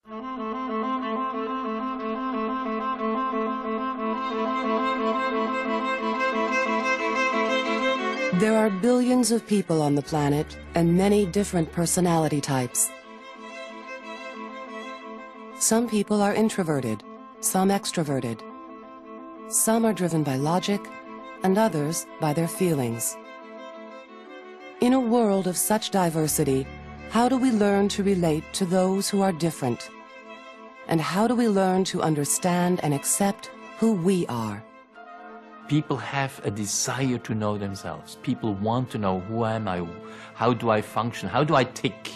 There are billions of people on the planet and many different personality types. Some people are introverted, some extroverted. Some are driven by logic and others by their feelings. In a world of such diversity, how do we learn to relate to those who are different? And how do we learn to understand and accept who we are? People have a desire to know themselves. People want to know, who am I? How do I function? How do I tick?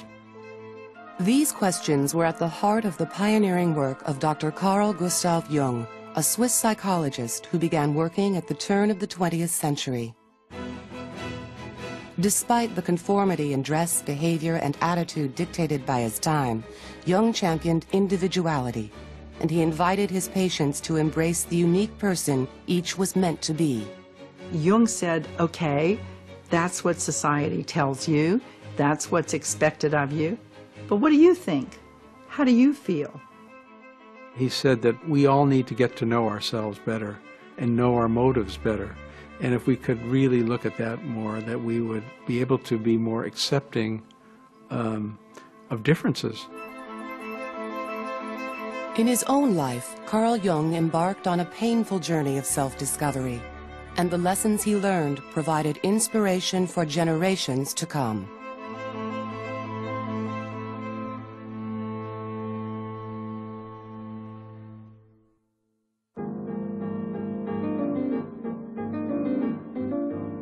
These questions were at the heart of the pioneering work of Dr. Carl Gustav Jung, a Swiss psychologist who began working at the turn of the 20th century. Despite the conformity in dress, behavior, and attitude dictated by his time, Jung championed individuality, and he invited his patients to embrace the unique person each was meant to be. Jung said, okay, that's what society tells you, that's what's expected of you, but what do you think? How do you feel? He said that we all need to get to know ourselves better and know our motives better. And if we could really look at that more, that we would be able to be more accepting of differences. In his own life, Carl Jung embarked on a painful journey of self-discovery, and the lessons he learned provided inspiration for generations to come.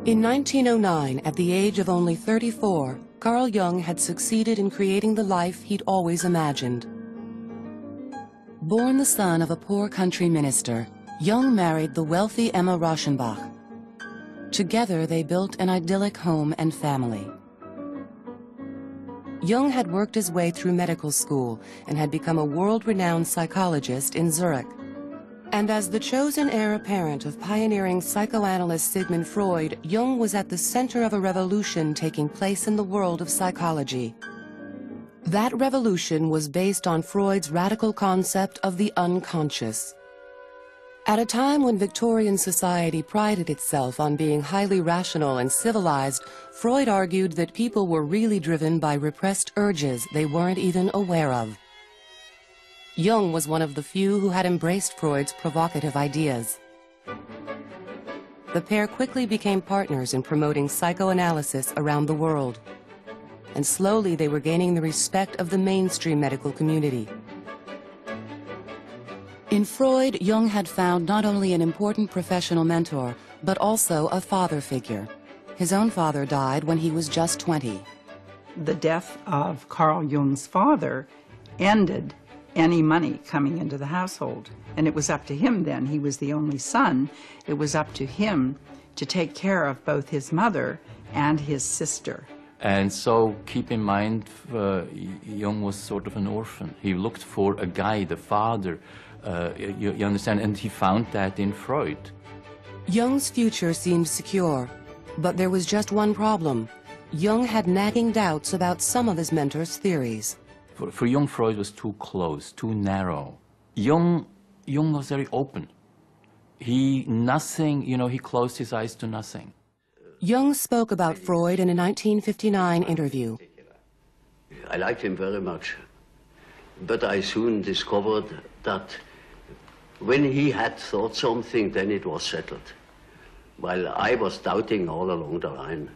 In 1909, at the age of only 34, Carl Jung had succeeded in creating the life he'd always imagined. Born the son of a poor country minister, Jung married the wealthy Emma Rauschenbach. Together, they built an idyllic home and family. Jung had worked his way through medical school and had become a world-renowned psychologist in Zurich. And as the chosen heir apparent of pioneering psychoanalyst Sigmund Freud, Jung was at the center of a revolution taking place in the world of psychology. That revolution was based on Freud's radical concept of the unconscious. At a time when Victorian society prided itself on being highly rational and civilized, Freud argued that people were really driven by repressed urges they weren't even aware of. Jung was one of the few who had embraced Freud's provocative ideas. The pair quickly became partners in promoting psychoanalysis around the world. And slowly they were gaining the respect of the mainstream medical community. In Freud, Jung had found not only an important professional mentor, but also a father figure. His own father died when he was just 20. The death of Carl Jung's father ended any money coming into the household. And it was up to him then. He was the only son. It was up to him to take care of both his mother and his sister. And so keep in mind, Jung was sort of an orphan. He looked for a guide, a father, you understand, and he found that in Freud. Jung's future seemed secure, but there was just one problem. Jung had nagging doubts about some of his mentor's theories. For Jung, Freud was too close, too narrow. Jung was very open. He closed his eyes to nothing. Jung spoke about Freud in a 1959 interview. I liked him very much, but I soon discovered that when he had thought something, then it was settled, while I was doubting all along the line.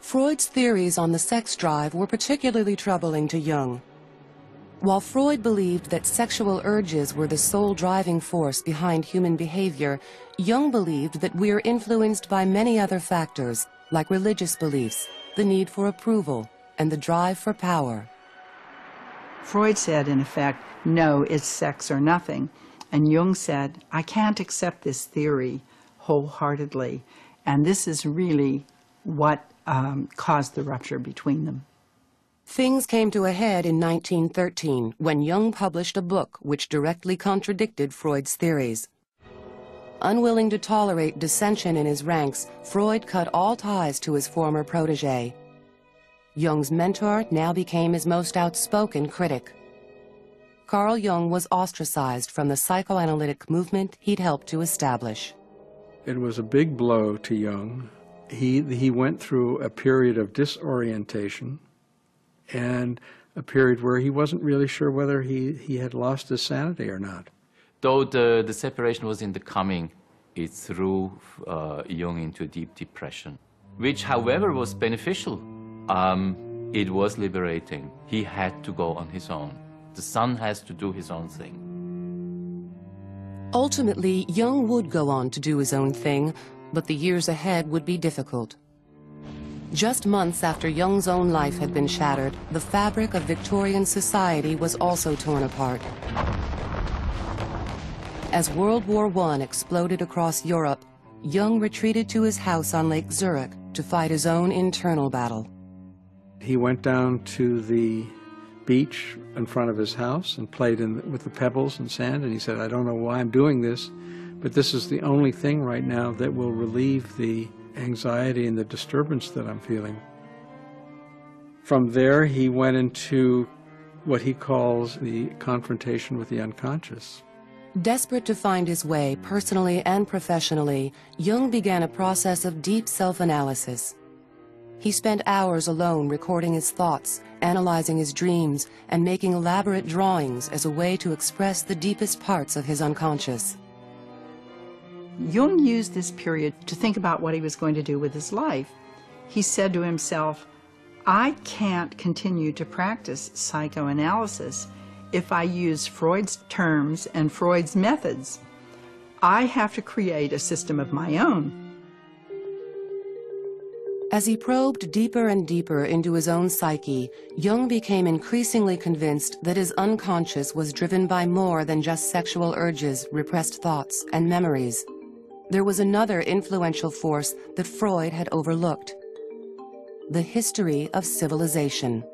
Freud's theories on the sex drive were particularly troubling to Jung. While Freud believed that sexual urges were the sole driving force behind human behavior, Jung believed that we are influenced by many other factors, like religious beliefs, the need for approval, and the drive for power. Freud said, in effect, no, it's sex or nothing. And Jung said, I can't accept this theory wholeheartedly. And this is really what caused the rupture between them. Things came to a head in 1913 when Jung published a book which directly contradicted Freud's theories. Unwilling to tolerate dissension in his ranks, Freud cut all ties to his former protege. Jung's mentor now became his most outspoken critic. Carl Jung was ostracized from the psychoanalytic movement he'd helped to establish. It was a big blow to Jung. He went through a period of disorientation and a period where he wasn't really sure whether he had lost his sanity or not. Though the separation was in the coming, it threw Jung into a deep depression, which, however, was beneficial. It was liberating. He had to go on his own. The son has to do his own thing. Ultimately, Jung would go on to do his own thing, but the years ahead would be difficult. Just months after Jung's own life had been shattered, the fabric of Victorian society was also torn apart. As World War I exploded across Europe, Jung retreated to his house on Lake Zurich to fight his own internal battle. He went down to the beach in front of his house and played with the pebbles and sand, and he said, I don't know why I'm doing this, but this is the only thing right now that will relieve the anxiety and the disturbance that I'm feeling. From there, he went into what he calls the confrontation with the unconscious. Desperate to find his way personally and professionally, Jung began a process of deep self-analysis. He spent hours alone recording his thoughts, analyzing his dreams, and making elaborate drawings as a way to express the deepest parts of his unconscious. Jung used this period to think about what he was going to do with his life. He said to himself, I can't continue to practice psychoanalysis if I use Freud's terms and Freud's methods. I have to create a system of my own. As he probed deeper and deeper into his own psyche, Jung became increasingly convinced that his unconscious was driven by more than just sexual urges, repressed thoughts, and memories. There was another influential force that Freud had overlooked: the history of civilization.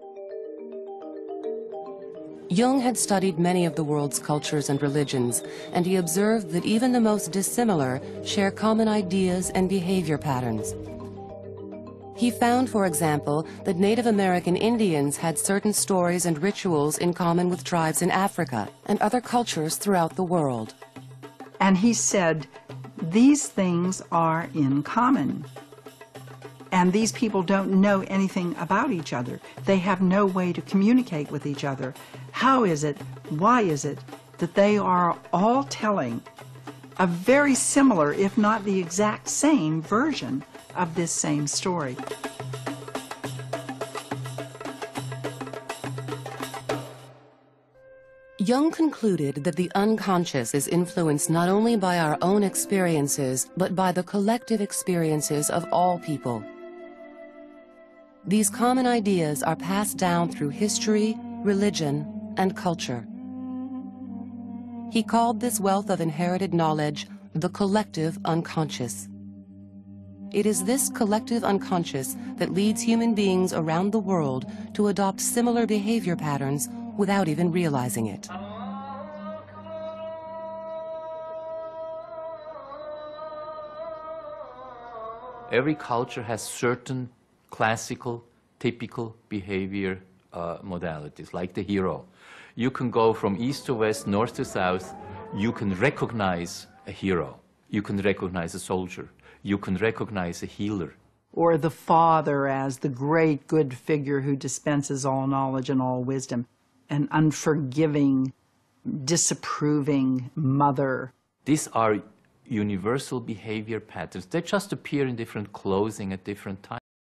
Jung had studied many of the world's cultures and religions, and he observed that even the most dissimilar share common ideas and behavior patterns. He found, for example, that Native American Indians had certain stories and rituals in common with tribes in Africa and other cultures throughout the world. And he said, these things are in common. And these people don't know anything about each other. They have no way to communicate with each other. How is it, why is it, that they are all telling a very similar, if not the exact same, version of this same story? Jung concluded that the unconscious is influenced not only by our own experiences, but by the collective experiences of all people. These common ideas are passed down through history, religion, and culture. He called this wealth of inherited knowledge the collective unconscious. It is this collective unconscious that leads human beings around the world to adopt similar behavior patterns without even realizing it. Every culture has certain classical, typical behavior modalities, like the hero. You can go from east to west, north to south. You can recognize a hero. You can recognize a soldier. You can recognize a healer. Or the father as the great good figure who dispenses all knowledge and all wisdom. An unforgiving, disapproving mother. These are universal behavior patterns. They just appear in different clothing at different times.